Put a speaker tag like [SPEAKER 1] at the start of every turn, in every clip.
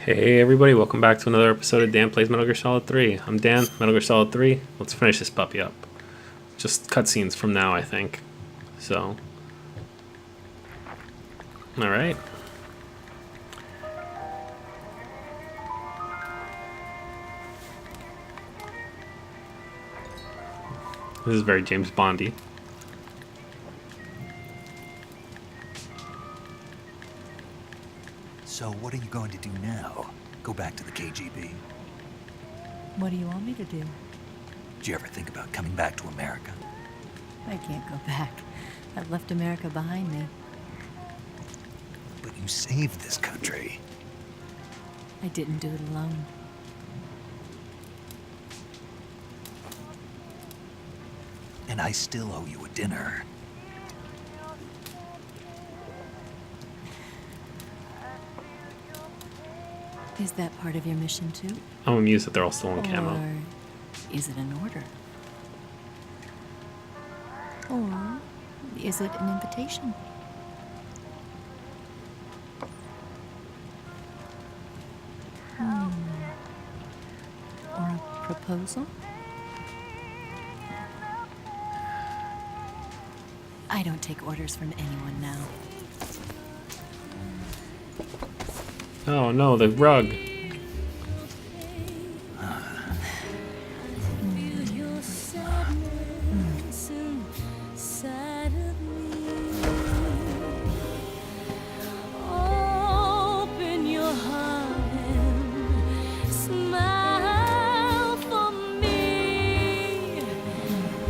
[SPEAKER 1] Hey everybody, welcome back to another episode of Dan Plays Metal Gear Solid 3. I'm Dan, Metal Gear Solid 3. Let's finish this puppy up. Just cutscenes from now, I think. So. Alright. This is very James Bondy.
[SPEAKER 2] So what are you going to do now? Go back to the KGB?
[SPEAKER 3] What do you want me to do?
[SPEAKER 2] Did you ever think about coming back to America?
[SPEAKER 3] I can't go back. I've left America behind me.
[SPEAKER 2] But you saved this country.
[SPEAKER 3] I didn't do it alone.
[SPEAKER 2] And I still owe you a dinner.
[SPEAKER 3] Is that part of your mission too?
[SPEAKER 1] I'm amused that they're all still on camo.
[SPEAKER 3] Or is it an order? Or is it an invitation? Or a proposal? I don't take orders from anyone now.
[SPEAKER 1] Oh no, the rug.
[SPEAKER 4] Open your heart and smile for me.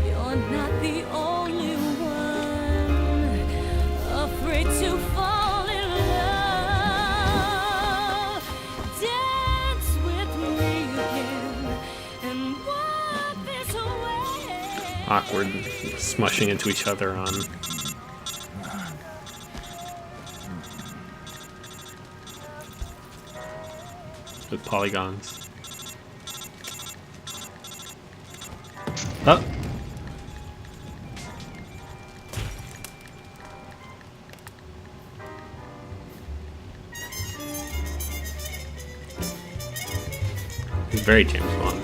[SPEAKER 4] You're not the only one afraid to fall in love. Dance with me again and wipe this away.
[SPEAKER 1] Awkward smushing into each other on. With polygons. Oh! He's very James Bond.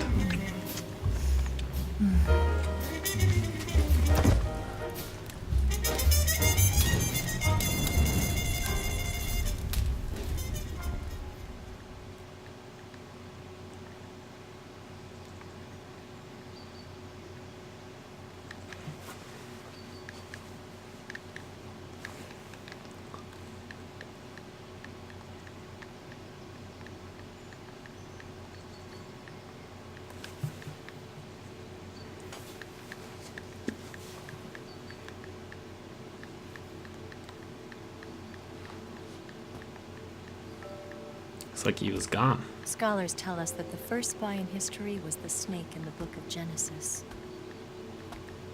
[SPEAKER 1] Looks like he was gone.
[SPEAKER 3] Scholars tell us that the first spy in history was the snake in the book of Genesis.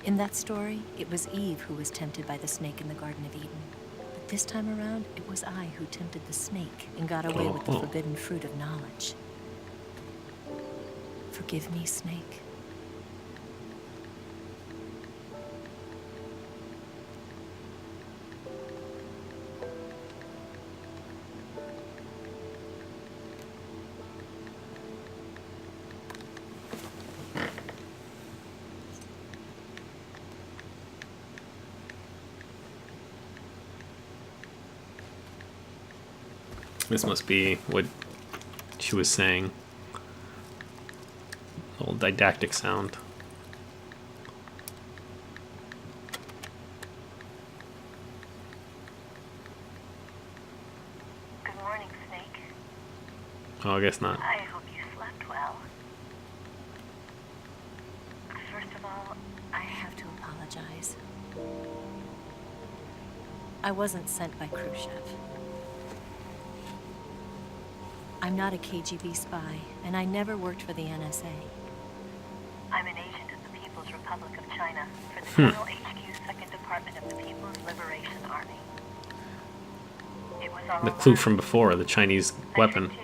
[SPEAKER 3] In that story, it was Eve who was tempted by the snake in the Garden of Eden. But this time around, it was I who tempted the snake and got away with the
[SPEAKER 1] Oh.
[SPEAKER 3] forbidden fruit of knowledge. Forgive me, snake.
[SPEAKER 1] This must be what she was saying. Little didactic sound.
[SPEAKER 5] Good morning, Snake.
[SPEAKER 1] Oh, I guess not.
[SPEAKER 5] I hope you slept well. First of all,
[SPEAKER 3] I have to apologize. I wasn't sent by Khrushchev. I'm not a KGB spy, and I never worked for the NSA.
[SPEAKER 5] I'm an agent of the People's Republic of China for the General HQ Second Department of the People's Liberation Army. It was our
[SPEAKER 1] The clue
[SPEAKER 5] order.
[SPEAKER 1] from before, the Chinese
[SPEAKER 5] I
[SPEAKER 1] weapon.
[SPEAKER 5] did too.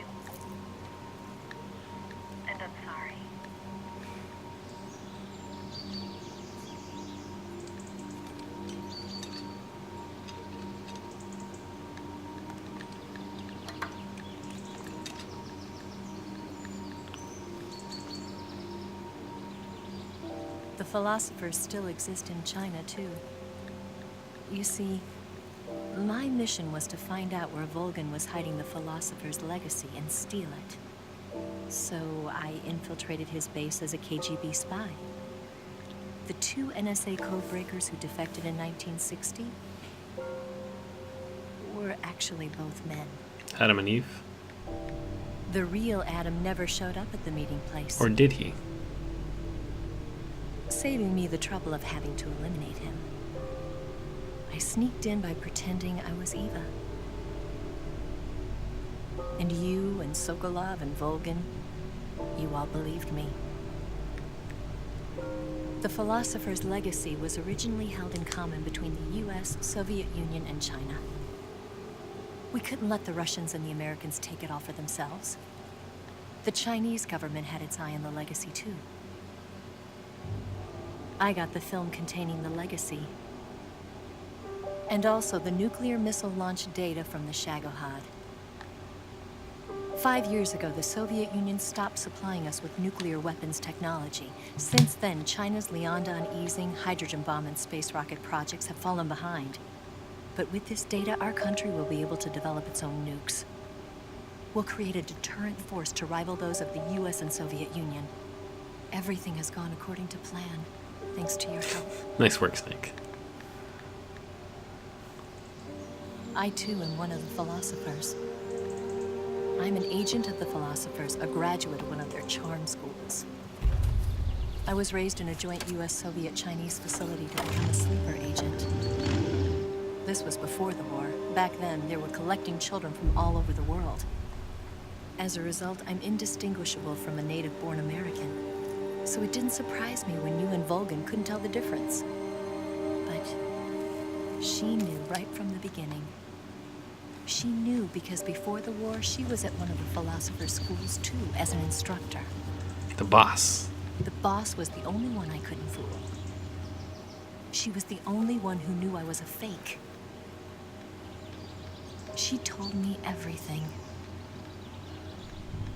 [SPEAKER 5] And I'm sorry.
[SPEAKER 3] The philosophers still exist in China, too. You see, my mission was to find out where Volgan was hiding the philosopher's legacy and steal it. So I infiltrated his base as a KGB spy. The 2 NSA codebreakers who defected in 1960 were actually both men.
[SPEAKER 1] Adam and Eve?
[SPEAKER 3] The real Adam never showed up at the meeting place,
[SPEAKER 1] Or did he?
[SPEAKER 3] saving me the trouble of having to eliminate him. I sneaked in by pretending I was Eva. And you and Sokolov and Volgan, you all believed me. The philosopher's legacy was originally held in common between the US, Soviet Union, and China. We couldn't let the Russians and the Americans take it all for themselves. The Chinese government had its eye on the legacy, too. I got the film containing the legacy, and also the nuclear missile launch data from the Shagohod. 5 years ago, the Soviet Union stopped supplying us with nuclear weapons technology. Since then, China's Liaodong easing, hydrogen bomb, and space rocket projects have fallen behind. But with this data, our country will be able to develop its own nukes. We'll create a deterrent force to rival those of the US and Soviet Union. Everything has gone according to plan, thanks to your help.
[SPEAKER 1] Nice work, Snake.
[SPEAKER 3] I, too, am one of the philosophers. I'm an agent of the philosophers, a graduate of one of their charm schools. I was raised in a joint US-Soviet-Chinese facility to become a sleeper agent. This was before the war. Back then, they were collecting children from all over the world. As a result, I'm indistinguishable from a native-born American. So it didn't surprise me when you and Volgan couldn't tell the difference. But she knew right from the beginning. She knew because before the war, she was at one of the philosopher's schools too, as an instructor.
[SPEAKER 1] The boss.
[SPEAKER 3] The boss was the only one I couldn't fool. She was the only one who knew I was a fake. She told me everything.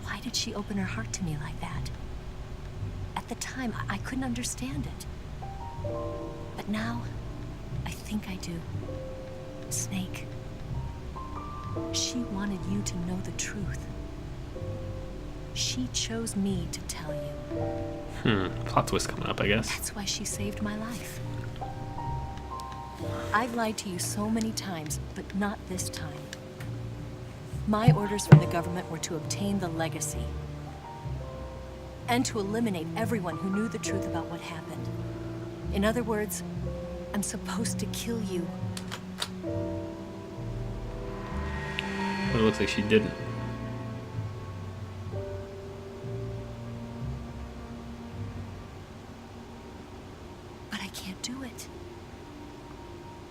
[SPEAKER 3] Why did she open her heart to me like that? At the time, I couldn't understand it. But now, I think I do. Snake. She wanted you to know the truth. She chose me to tell you.
[SPEAKER 1] Plot twist coming up, I guess.
[SPEAKER 3] That's why she saved my life. I've lied to you so many times, but not this time. My orders from the government were to obtain the legacy. And to eliminate everyone who knew the truth about what happened. In other words, I'm supposed to kill you.
[SPEAKER 1] But it looks like she didn't.
[SPEAKER 3] But I can't do it.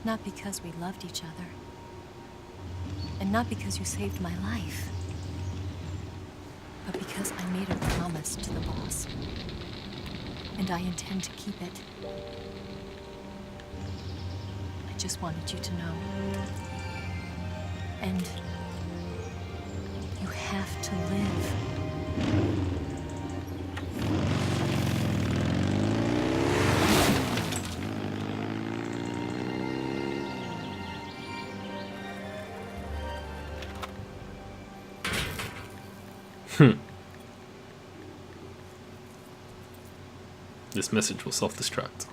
[SPEAKER 3] Not because we loved each other. And not because you saved my life. But because I made a promise to the boss. And I intend to keep it. I just wanted you to know. And you have to live.
[SPEAKER 1] This message will self-destruct.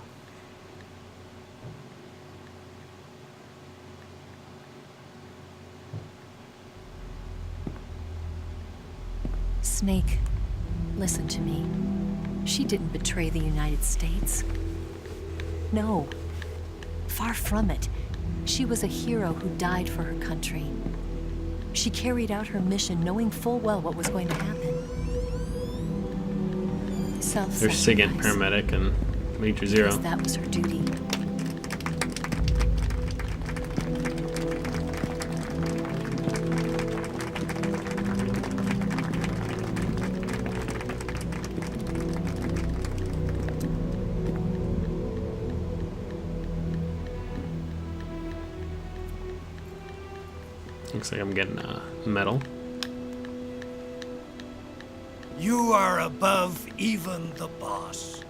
[SPEAKER 3] Snake, listen to me. She didn't betray the United States. No. Far from it. She was a hero who died for her country. She carried out her mission knowing full well what was going to happen.
[SPEAKER 1] There's SIGINT, paramedic, and Major Zero.
[SPEAKER 3] Because that was her duty.
[SPEAKER 1] Looks like I'm getting a medal.
[SPEAKER 2] You are above even the boss.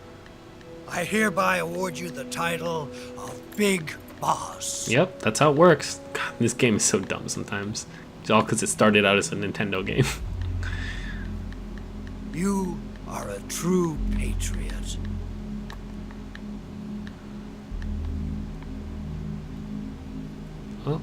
[SPEAKER 2] I hereby award you the title of Big Boss.
[SPEAKER 1] Yep, that's how it works. God, this game is so dumb sometimes. It's all because it started out as a Nintendo game.
[SPEAKER 2] You are a true patriot.
[SPEAKER 1] Oh.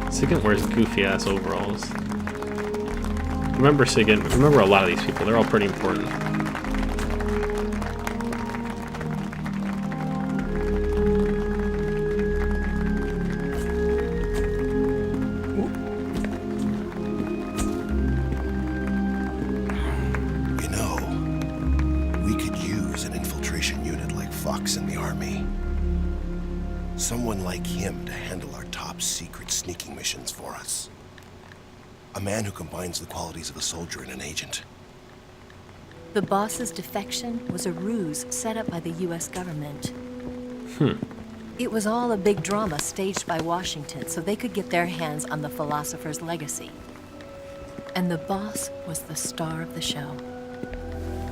[SPEAKER 1] Sigint wears goofy ass overalls. Remember Sigint, remember a lot of these people, they're all pretty important.
[SPEAKER 6] You know, we could use an infiltration unit like Fox in the army. Someone like him to handle our top secret sneaking missions for us. A man who combines the qualities of a soldier and an agent.
[SPEAKER 3] The boss's defection was a ruse set up by the US government. It was all a big drama staged by Washington so they could get their hands on the philosopher's legacy. And the boss was the star of the show.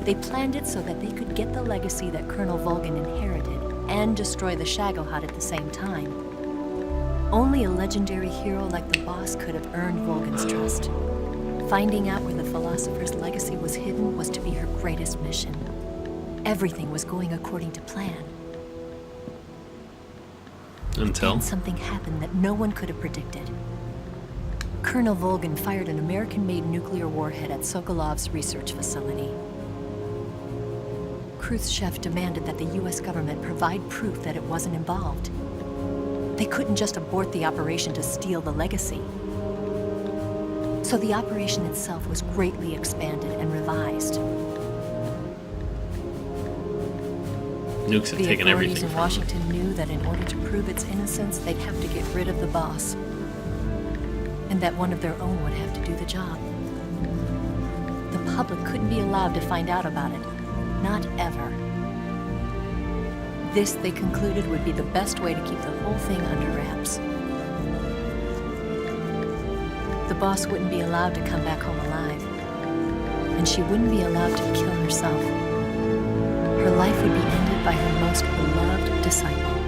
[SPEAKER 3] They planned it so that they could get the legacy that Colonel Volgin inherited and destroy the Shagohod at the same time. Only a legendary hero like the boss could have earned Volgin's trust. Finding out where the philosopher's legacy was hidden was to be her greatest mission. Everything was going according to plan.
[SPEAKER 1] Until?
[SPEAKER 3] Then something happened that no one could have predicted. Colonel Volgin fired an American-made nuclear warhead at Sokolov's research facility. Khrushchev demanded that the US government provide proof that it wasn't involved. They couldn't just abort the operation to steal the legacy. So the operation itself was greatly expanded and revised.
[SPEAKER 1] Nukes have
[SPEAKER 3] The
[SPEAKER 1] taken
[SPEAKER 3] authorities
[SPEAKER 1] everything
[SPEAKER 3] in
[SPEAKER 1] from
[SPEAKER 3] Washington knew that in order to prove its innocence, they'd have to get rid of the boss. And that one of their own would have to do the job. The public couldn't be allowed to find out about it. Not ever. This, they concluded, would be the best way to keep the whole thing under wraps. The boss wouldn't be allowed to come back home alive. And she wouldn't be allowed to kill herself. Her life would be ended by her most beloved disciple.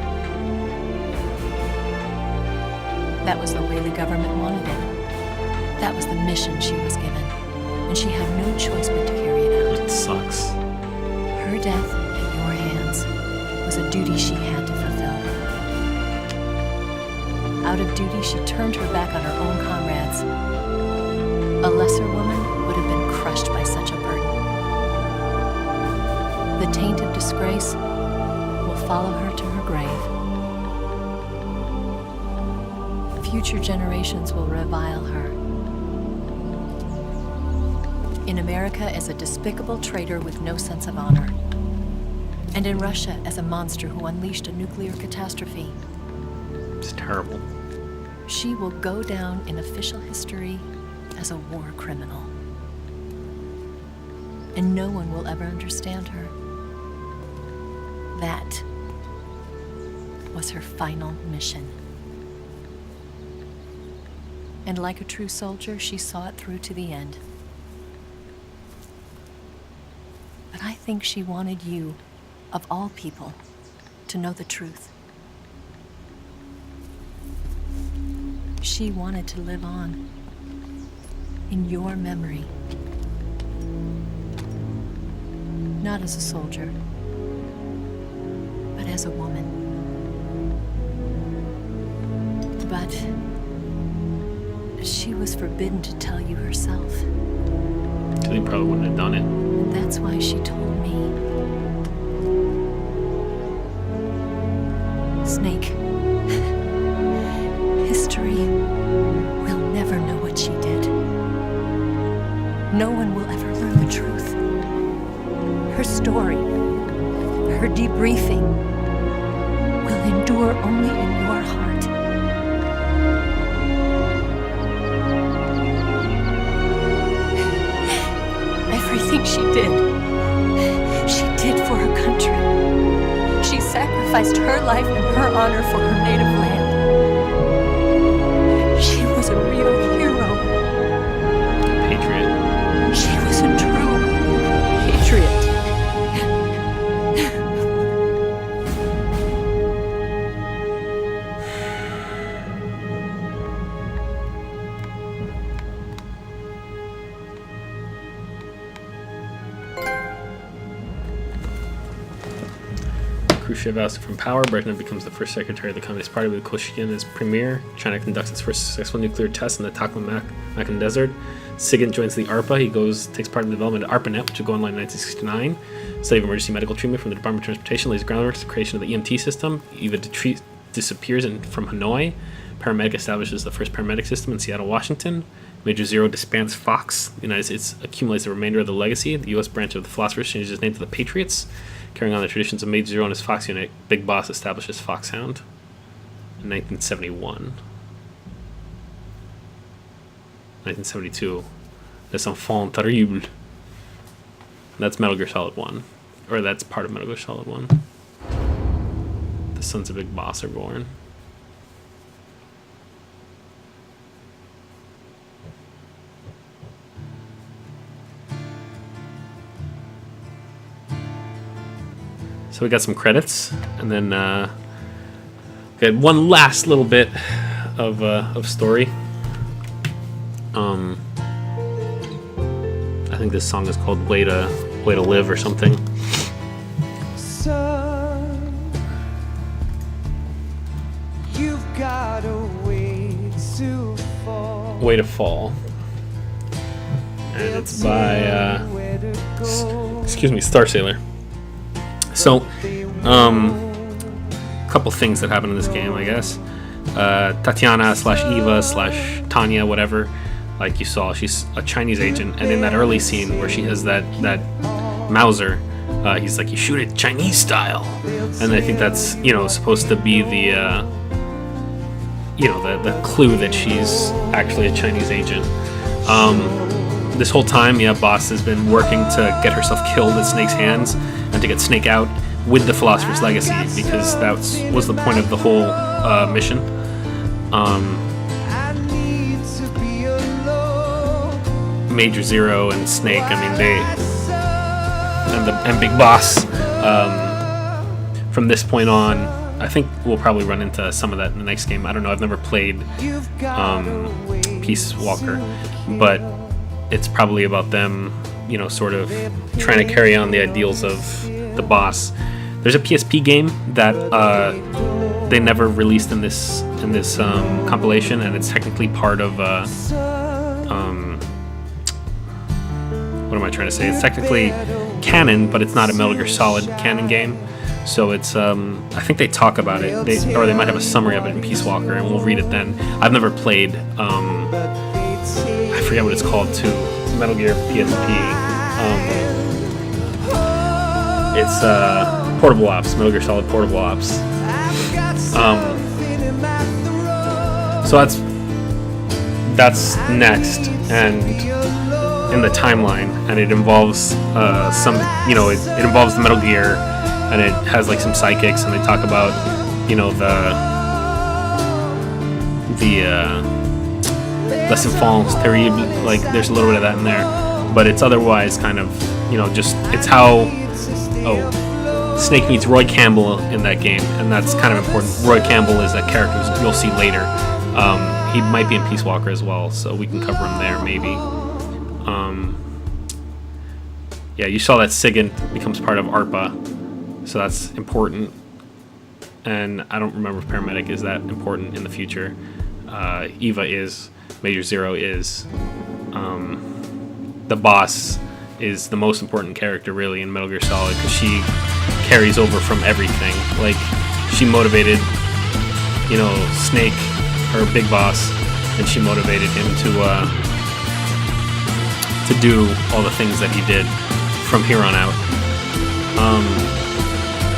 [SPEAKER 3] That was the way the government wanted it. That was the mission she was given. And she had no choice but to carry it out.
[SPEAKER 1] It sucks.
[SPEAKER 3] Her death at your hands was a duty she had to fulfill. Out of duty, she turned her back on her own comrades. A lesser woman would have been crushed by such a burden. The taint of disgrace will follow her to her grave. Future generations will revile her. In America as a despicable traitor with no sense of honor. And in Russia as a monster who unleashed a nuclear catastrophe.
[SPEAKER 1] It's terrible.
[SPEAKER 3] She will go down in official history as a war criminal. And no one will ever understand her. That was her final mission. And like a true soldier, she saw it through to the end. But I think she wanted you, of all people, to know the truth. She wanted to live on in your memory. Not as a soldier, but as a woman. But she was forbidden to tell you herself.
[SPEAKER 1] So they probably wouldn't have done it.
[SPEAKER 3] And that's why she told me. Snake, history will never know what she did. No one will ever learn the truth. Her story, her debriefing, will endure only in your heart. Everything she did for her country. She sacrificed her life and her honor for her native land. She was a real hero.
[SPEAKER 1] Patriot.
[SPEAKER 3] She was a true patriot.
[SPEAKER 1] Khrushchev ousted from power. Brezhnev becomes the first secretary of the Communist Party with Kosygin as premier. China conducts its first successful nuclear test in the Taklamakan Desert. Sigint joins the ARPA. He takes part in the development of ARPANET, which will go online in 1969. Study of emergency medical treatment from the Department of Transportation lays groundwork for the creation of the EMT system. Eva disappears from Hanoi. Paramedic establishes the first paramedic system in Seattle, Washington. Major Zero disbands Fox. The United States accumulates the remainder of the legacy. The U.S. branch of the Philosophers changes its name to the Patriots. Carrying on the traditions of Major Zero and his Fox unit, Big Boss establishes Foxhound in 1971. 1972. Les Enfants Terribles. That's Metal Gear Solid 1. Or that's part of Metal Gear Solid 1. The sons of Big Boss are born. So we got some credits, and then got one last little bit of story. I think this song is called "Way to Live" or something.
[SPEAKER 7] Son, you've got a way to fall.
[SPEAKER 1] "Way to Fall," and it's by Star Sailor. So, a couple things that happen in this game, I guess. Tatiana / Eva / Tanya, whatever, like you saw, she's a Chinese agent, and in that early scene where she has that Mauser, he's like, you shoot it Chinese style, and I think that's supposed to be the the clue that she's actually a Chinese agent. This whole time, Boss has been working to get herself killed at Snake's hands and to get Snake out with the Philosopher's Legacy, because that was the point of the whole mission. Major Zero and Snake, I mean, and Big Boss. From this point on, I think we'll probably run into some of that in the next game. I don't know. I've never played Peace Walker, but it's probably about them, sort of trying to carry on the ideals of the Boss. There's a PSP game that they never released in this compilation, and it's technically part of what am I trying to say? It's technically canon, but it's not a Metal Gear Solid canon game. So it's I think they talk about it, they might have a summary of it in Peace Walker, and we'll read it then. I've never played. I forget what it's called too. Metal Gear PSP. It's Portable Ops, Metal Gear Solid Portable Ops. So that's next, and in the timeline, and it involves some, it involves the Metal Gear, and it has like some psychics, and they talk about, the Les Enfants Terribles, like there's a little bit of that in there, but it's otherwise kind of, just, it's how, Snake meets Roy Campbell in that game, and that's kind of important. Roy Campbell is a character you'll see later. He might be in Peace Walker as well, so we can cover him there maybe. You saw that Sigint becomes part of ARPA, so that's important. And I don't remember if Paramedic is that important in the future. Eva is, Major Zero is. The Boss is the most important character really in Metal Gear Solid, because she carries over from everything. Like, she motivated, Snake, her Big Boss, and she motivated him to do all the things that he did from here on out.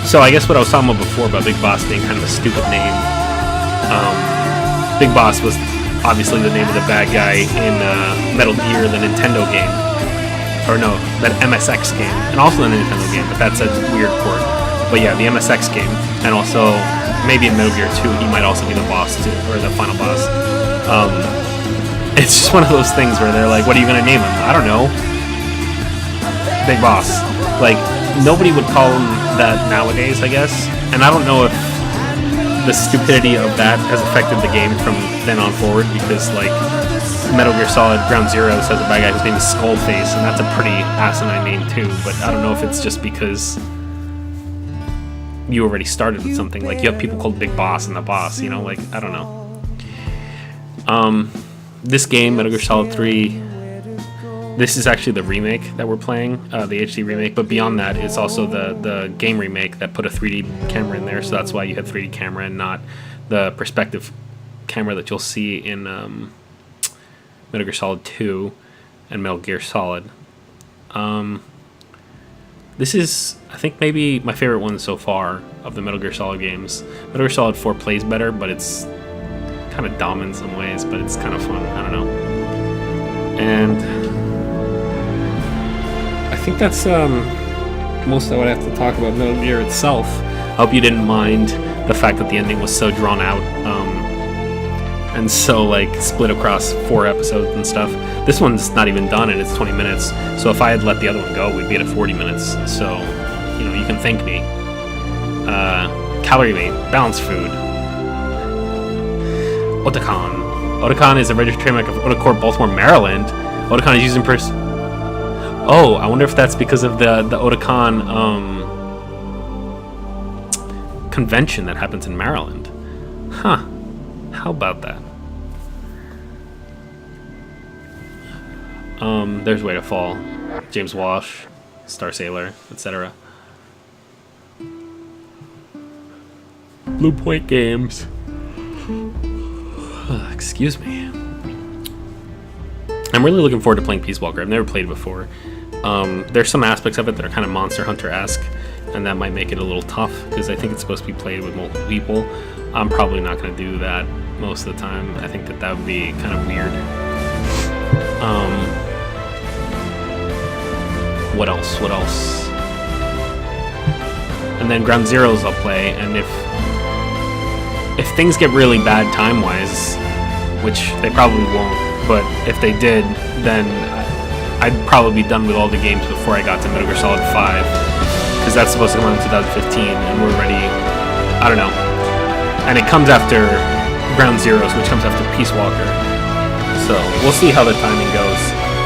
[SPEAKER 1] So I guess what I was talking about before about Big Boss being kind of a stupid name. Big Boss was obviously the name of the bad guy in Metal Gear, the Nintendo game. Or no, that MSX game. And also the Nintendo game, but that's a weird port. But yeah, the MSX game. And also, maybe in Metal Gear 2, he might also be the boss too, or the final boss. It's just one of those things where they're like, what are you going to name him? I don't know. Big Boss. Like, nobody would call him that nowadays, I guess. And I don't know if the stupidity of that has affected the game from then on forward, because, like, Metal Gear Solid Ground Zero says a bad guy whose name is Skullface, and that's a pretty asinine name too, but I don't know if it's just because you already started with something. Like, you have people called Big Boss and the Boss, you know, like, I don't know. This game, Metal Gear Solid 3, this is actually the remake that we're playing, the HD remake, but beyond that, it's also the game remake that put a 3D camera in there, so that's why you had 3D camera and not the perspective camera that you'll see in Metal Gear Solid 2 and Metal Gear Solid. This is, I think, maybe my favorite one so far of the Metal Gear Solid games. Metal Gear Solid 4 plays better, but it's kind of dumb in some ways, but it's kind of fun. I don't know. And I think that's most I would have to talk about Metal Gear itself. I hope you didn't mind the fact that the ending was so drawn out and so, like, split across 4 episodes and stuff. This one's not even done and it's 20 minutes, so if I had let the other one go, we'd be at 40 minutes. So, you know, you can thank me. Calorie weight, balanced food. Otakon. Otakon is a registered trademark of Otacorp, Baltimore, Maryland. Otakon is used in Oh, I wonder if that's because of the Otakon convention that happens in Maryland. Huh. How about that? There's Way to Fall, James Walsh, Star Sailor, etc. Blue Point Games. Excuse me. I'm really looking forward to playing Peace Walker. I've never played it before. There's some aspects of it that are kind of Monster Hunter-esque, and that might make it a little tough, because I think it's supposed to be played with multiple people. I'm probably not going to do that most of the time. I think that would be kind of weird. What else? And then Ground Zeroes I'll play, and if things get really bad time-wise, which they probably won't, but if they did, then I'd probably be done with all the games before I got to Metal Gear Solid 5, because that's supposed to come out in 2015, and we're already, I don't know. And it comes after Ground Zeroes, which comes after Peace Walker. So we'll see how the timing goes.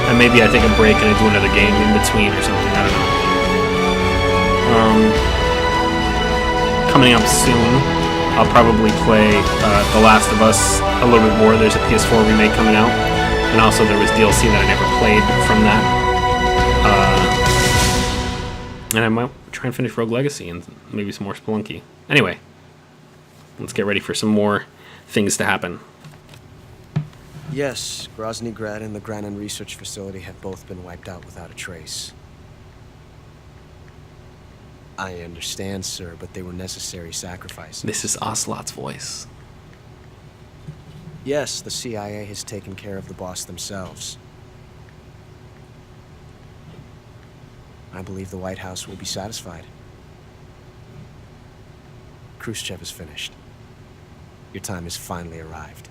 [SPEAKER 1] And maybe I take a break and I do another game in between or something, I don't know. Coming up soon, I'll probably play The Last of Us a little bit more. There's a PS4 remake coming out. And also there was DLC that I never played from that. And I might try and finish Rogue Legacy and maybe some more Spelunky. Anyway, let's get ready for some more things to happen.
[SPEAKER 8] Yes, Grozny Grad and the Granin Research Facility have both been wiped out without a trace. I understand, sir, but they were necessary sacrifices.
[SPEAKER 1] This is Ocelot's voice.
[SPEAKER 8] Yes, the CIA has taken care of the boss themselves. I believe the White House will be satisfied. Khrushchev is finished. Your time has finally arrived.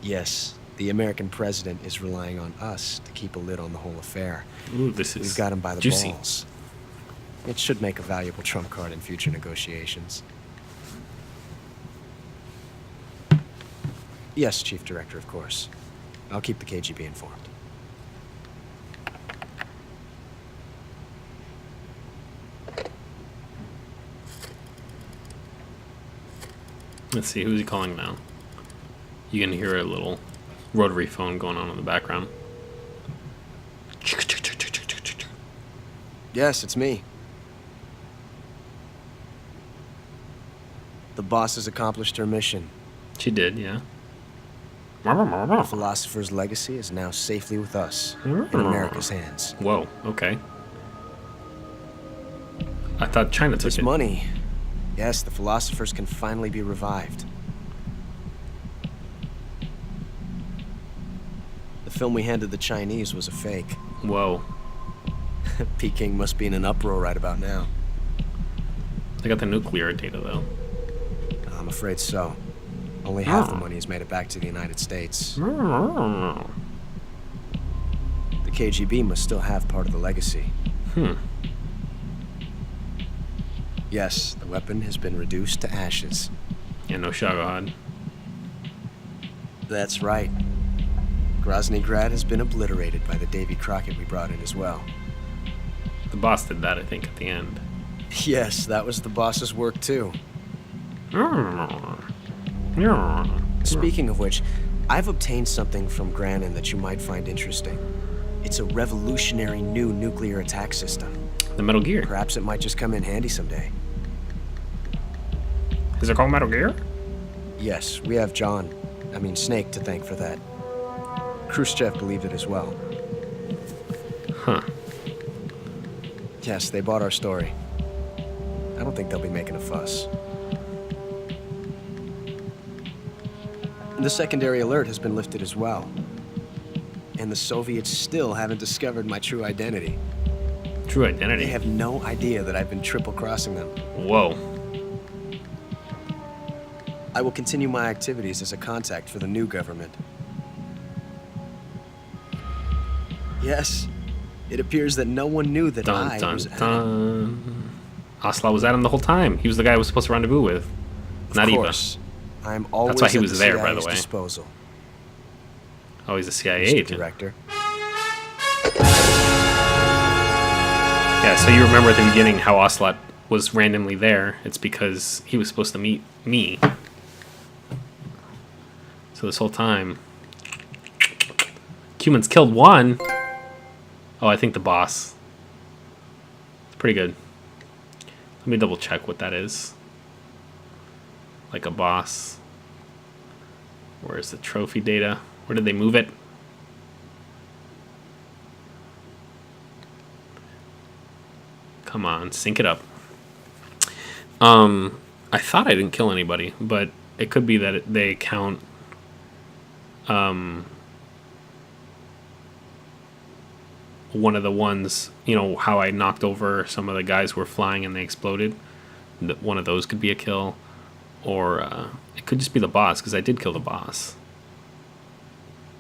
[SPEAKER 8] Yes, the American president is relying on us to keep a lid on the whole affair.
[SPEAKER 1] Ooh, this is
[SPEAKER 8] We've got him by the
[SPEAKER 1] juicy.
[SPEAKER 8] balls. It should make a valuable trump card in future negotiations. Yes, Chief Director, of course. I'll keep the KGB informed.
[SPEAKER 1] Let's see, who's he calling now? You can hear a little rotary phone going on in the background.
[SPEAKER 8] Yes, it's me. The boss has accomplished her mission.
[SPEAKER 1] She did, yeah.
[SPEAKER 8] The philosopher's legacy is now safely with us, in America's hands.
[SPEAKER 1] Whoa, okay. I thought China took
[SPEAKER 8] There's
[SPEAKER 1] it.
[SPEAKER 8] money. Yes, the philosophers can finally be revived. The film we handed the Chinese was a fake.
[SPEAKER 1] Whoa.
[SPEAKER 8] Peking must be in an uproar right about now.
[SPEAKER 1] They got the nuclear data, though.
[SPEAKER 8] I'm afraid so. Only half the money has made it back to the United States. The KGB must still have part of the legacy. Yes, the weapon has been reduced to ashes.
[SPEAKER 1] Yeah, no Shagad.
[SPEAKER 8] That's right. Grozny Grad has been obliterated by the Davy Crockett we brought in as well.
[SPEAKER 1] The boss did that, I think, at the end.
[SPEAKER 8] Yes, that was the boss's work too. Speaking of which, I've obtained something from Granin that you might find interesting. It's a revolutionary new nuclear attack system.
[SPEAKER 1] The Metal Gear.
[SPEAKER 8] Perhaps it might just come in handy someday.
[SPEAKER 1] Is it called Metal Gear?
[SPEAKER 8] Yes, we have Snake to thank for that. Khrushchev believed it as well.
[SPEAKER 1] Huh.
[SPEAKER 8] Yes, they bought our story. I don't think they'll be making a fuss. The secondary alert has been lifted as well. And the Soviets still haven't discovered my true identity.
[SPEAKER 1] True identity.
[SPEAKER 8] They have no idea that I've been triple-crossing them.
[SPEAKER 1] Whoa.
[SPEAKER 8] I will continue my activities as a contact for the new government. Yes, it appears that no one knew that
[SPEAKER 1] Dun
[SPEAKER 8] I
[SPEAKER 1] dun
[SPEAKER 8] was Adam.
[SPEAKER 1] dun. Ocelot was Adam the whole time. He was the guy I was supposed to rendezvous with. Not
[SPEAKER 8] Of course. I'm always
[SPEAKER 1] That's why he
[SPEAKER 8] at
[SPEAKER 1] was
[SPEAKER 8] the
[SPEAKER 1] there, by the
[SPEAKER 8] CIA's
[SPEAKER 1] way.
[SPEAKER 8] disposal.
[SPEAKER 1] Eva. Oh, he's a CIA
[SPEAKER 8] Mr.
[SPEAKER 1] agent.
[SPEAKER 8] Director.
[SPEAKER 1] Yeah, so you remember at the beginning how Ocelot was randomly there. It's because he was supposed to meet me. So this whole time... Cuman's killed one! Oh, I think the boss. It's pretty good. Let me double check what that is. Like a boss. Where's the trophy data? Where did they move it? Come on, sync it up. I thought I didn't kill anybody, but it could be that they count one of the ones, you know, how I knocked over some of the guys who were flying and they exploded. One of those could be a kill. Or it could just be the boss, because I did kill the boss.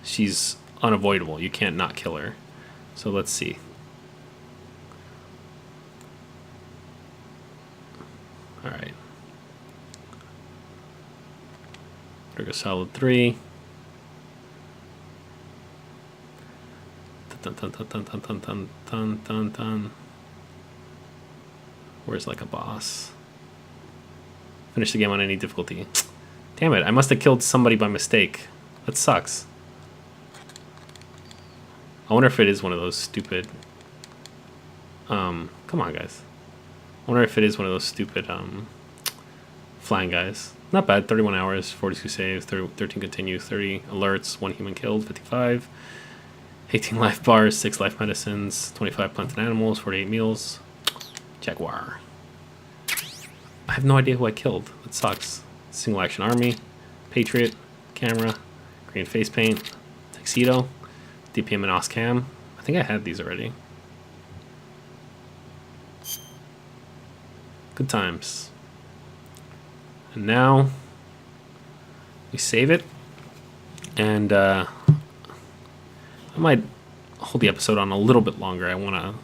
[SPEAKER 1] She's unavoidable. You can't not kill her. So let's see. Alright. Trigger Solid 3. Dun, dun, dun, dun, dun, dun, dun, dun, dun, dun. Where's like a boss? Finish the game on any difficulty. Damn it, I must have killed somebody by mistake. That sucks. I wonder if it is one of those stupid... come on, guys. I wonder if it is one of those stupid flying guys. Not bad. 31 hours, 42 saves, 13 continues, 30 alerts, 1 human killed, 55. 18 life bars, 6 life medicines, 25 plants and animals, 48 meals. Jaguar. I have no idea who I killed. That sucks. Single action army, Patriot, camera, green face paint, tuxedo, DPM and OSCAM. I think I had these already. Good times. And now we save it, and I might hold the episode on a little bit longer. I want to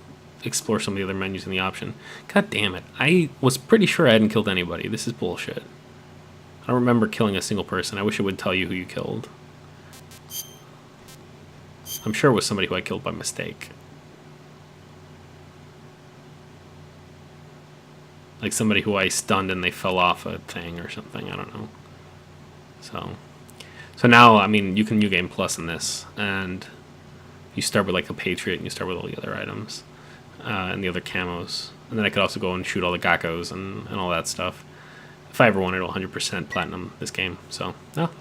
[SPEAKER 1] explore some of the other menus in the option. God damn it. I was pretty sure I hadn't killed anybody. This is bullshit. I don't remember killing a single person. I wish it would tell you who you killed. I'm sure it was somebody who I killed by mistake. Like somebody who I stunned and they fell off a thing or something. I don't know. So now, I mean, you can New Game Plus in this. And you start with like a Patriot and you start with all the other items. And the other camos. And then I could also go and shoot all the Gakkos and all that stuff. If I ever wanted to 100% platinum this game. So,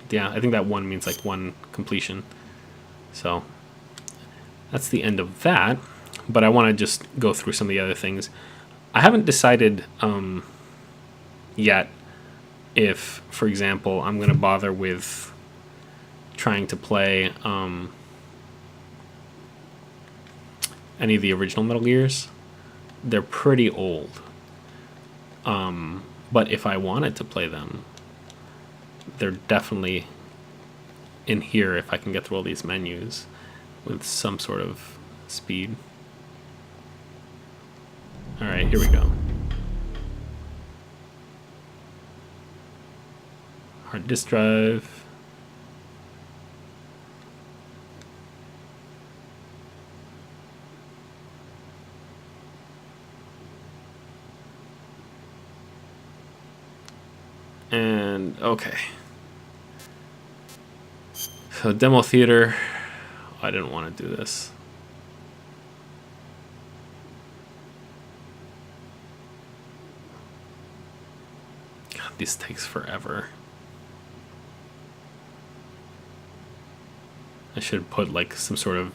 [SPEAKER 1] yeah, I think that 1 means like 1 completion. So, that's the end of that. But I want to just go through some of the other things. I haven't decided yet if, for example, I'm going to bother with trying to play any of the original Metal Gears. They're pretty old. But if I wanted to play them, they're definitely in here if I can get through all these menus with some sort of speed. Alright, here we go. Hard disk drive. And okay. So demo theater. I didn't want to do this. God, this takes forever. I should put like some sort of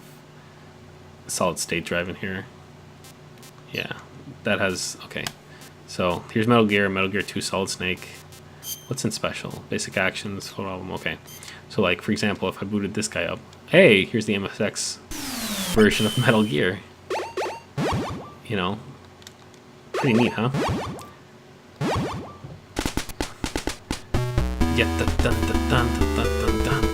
[SPEAKER 1] solid state drive in here. Yeah, that has, okay. So here's Metal Gear 2 Solid Snake. What's in special? Basic actions, photo album, okay. So like, for example, if I booted this guy up, hey, here's the MSX version of Metal Gear. You know, pretty neat, huh? Yeah, dun dun dun dun dun dun dun.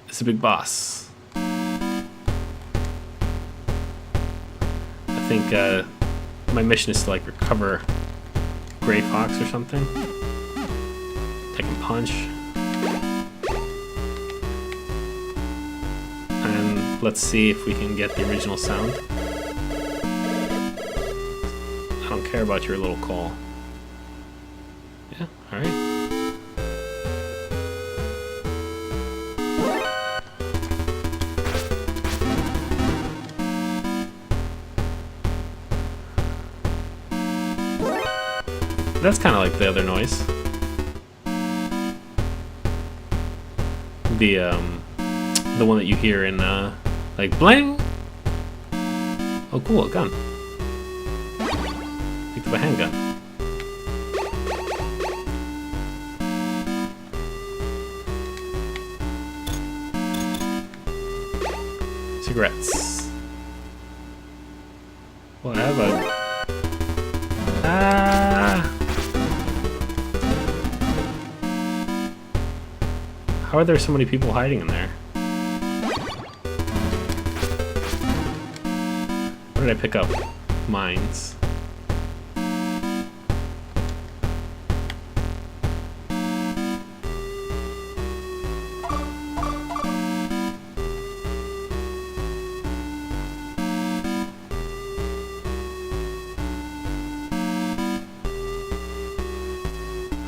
[SPEAKER 1] It's a big boss. I think my mission is to like recover Gray Fox or something. Take and punch. And let's see if we can get the original sound. I don't care about your little call. Yeah, alright. That's kind of like the other noise. The one that you hear in like bling. Oh, cool, a gun. Picked up a handgun. Cigarettes. Well, I have a. How are there so many people hiding in there? What did I pick up? Mines.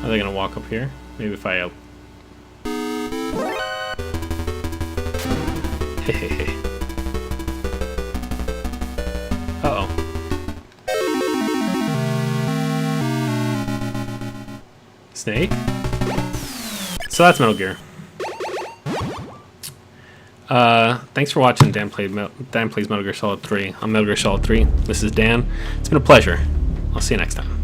[SPEAKER 1] Are they gonna walk up here? Maybe if I Uh-oh. Snake? So that's Metal Gear. Thanks for watching Dan Plays Metal Gear Solid 3. I'm Metal Gear Solid 3. This is Dan. It's been a pleasure. I'll see you next time.